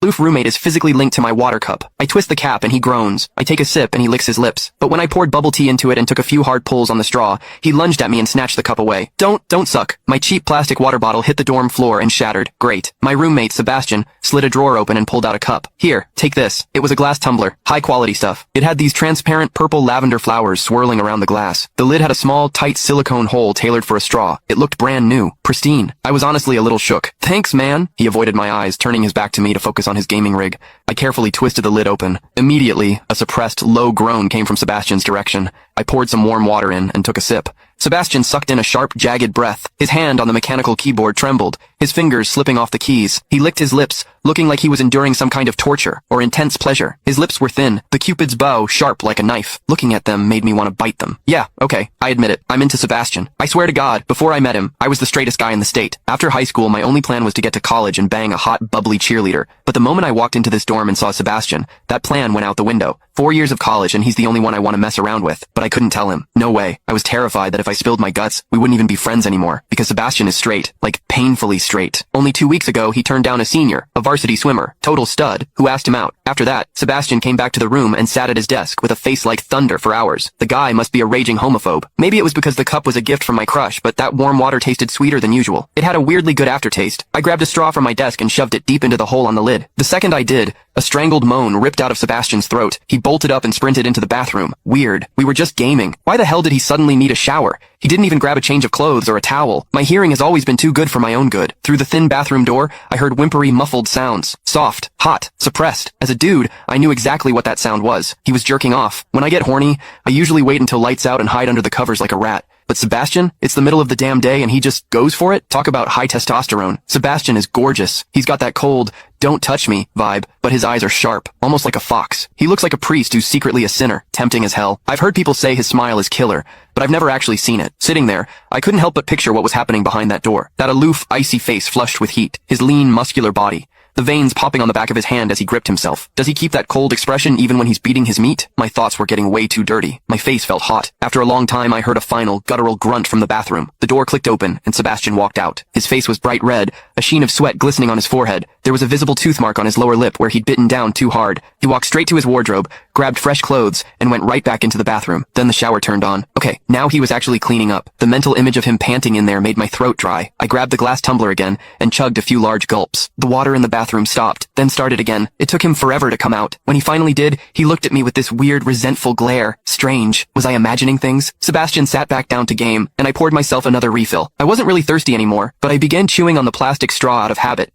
aloof roommate is physically linked to my water cup. I twist the cap and he groans. I take a sip and he licks his lips. But when I poured bubble tea into it and took a few hard pulls on the straw, he lunged at me and snatched the cup away. Don't suck. My cheap plastic water bottle hit the dorm floor and shattered. Great. My roommate, Sebastian, slid a drawer open and pulled out a cup. Here, take this. It was a glass tumbler. High quality stuff. It had these transparent purple lavender flowers swirling around the glass. The lid had a small, tight silicone hole tailored for a straw. It looked brand new. Pristine. I was honestly a little shook. Thanks, man. He avoided my eyes, turning his back to me to focus on his gaming rig. I carefully twisted the lid open. Immediately, a suppressed, low groan came from Sebastian's direction. I poured some warm water in and took a sip. Sebastian sucked in a sharp, jagged breath. His hand on the mechanical keyboard trembled, his fingers slipping off the keys. He licked his lips, looking like he was enduring some kind of torture or intense pleasure. His lips were thin, the Cupid's bow sharp like a knife. Looking at them made me want to bite them. Yeah, okay, I admit it. I'm into Sebastian. I swear to God, before I met him, I was the straightest guy in the state. After high school, my only plan was to get to college and bang a hot, bubbly cheerleader. But the moment I walked into this dorm and saw Sebastian, that plan went out the window. 4 years of college and he's the only one I want to mess around with. But I couldn't tell him. No way. I was terrified that if I spilled my guts, we wouldn't even be friends anymore. Because Sebastian is straight. Like, painfully straight. Only 2 weeks ago, he turned down a senior, a varsity swimmer, total stud, who asked him out. After that, Sebastian came back to the room and sat at his desk with a face like thunder for hours. The guy must be a raging homophobe. Maybe it was because the cup was a gift from my crush, but that warm water tasted sweeter than usual. It had a weirdly good aftertaste. I grabbed a straw from my desk and shoved it deep into the hole on the lid. The second I did, a strangled moan ripped out of Sebastian's throat. He bolted up and sprinted into the bathroom. Weird. We were just gaming. Why the hell did he suddenly need a shower? He didn't even grab a change of clothes or a towel. My hearing has always been too good for my own good. Through the thin bathroom door, I heard whimpery, muffled sounds. Soft, hot, suppressed. As a dude, I knew exactly what that sound was. He was jerking off. When I get horny, I usually wait until lights out and hide under the covers like a rat. But Sebastian, it's the middle of the damn day and he just goes for it? Talk about high testosterone. Sebastian is gorgeous. He's got that cold, don't touch me vibe, but his eyes are sharp, almost like a fox. He looks like a priest who's secretly a sinner, tempting as hell. I've heard people say his smile is killer, but I've never actually seen it. Sitting there, I couldn't help but picture what was happening behind that door. That aloof, icy face flushed with heat, his lean, muscular body. The veins popping on the back of his hand as he gripped himself. Does he keep that cold expression even when he's beating his meat? My thoughts were getting way too dirty. My face felt hot. After a long time, I heard a final, guttural grunt from the bathroom. The door clicked open, and Sebastian walked out. His face was bright red, a sheen of sweat glistening on his forehead. There was a visible tooth mark on his lower lip where he'd bitten down too hard. He walked straight to his wardrobe, grabbed fresh clothes, and went right back into the bathroom. Then the shower turned on. Okay, now he was actually cleaning up. The mental image of him panting in there made my throat dry. I grabbed the glass tumbler again, and chugged a few large gulps. The water in the bathroom stopped, then started again. It took him forever to come out. When he finally did, he looked at me with this weird, resentful glare. Strange. Was I imagining things? Sebastian sat back down to game, and I poured myself another refill. I wasn't really thirsty anymore, but I began chewing on the plastic straw out of habit.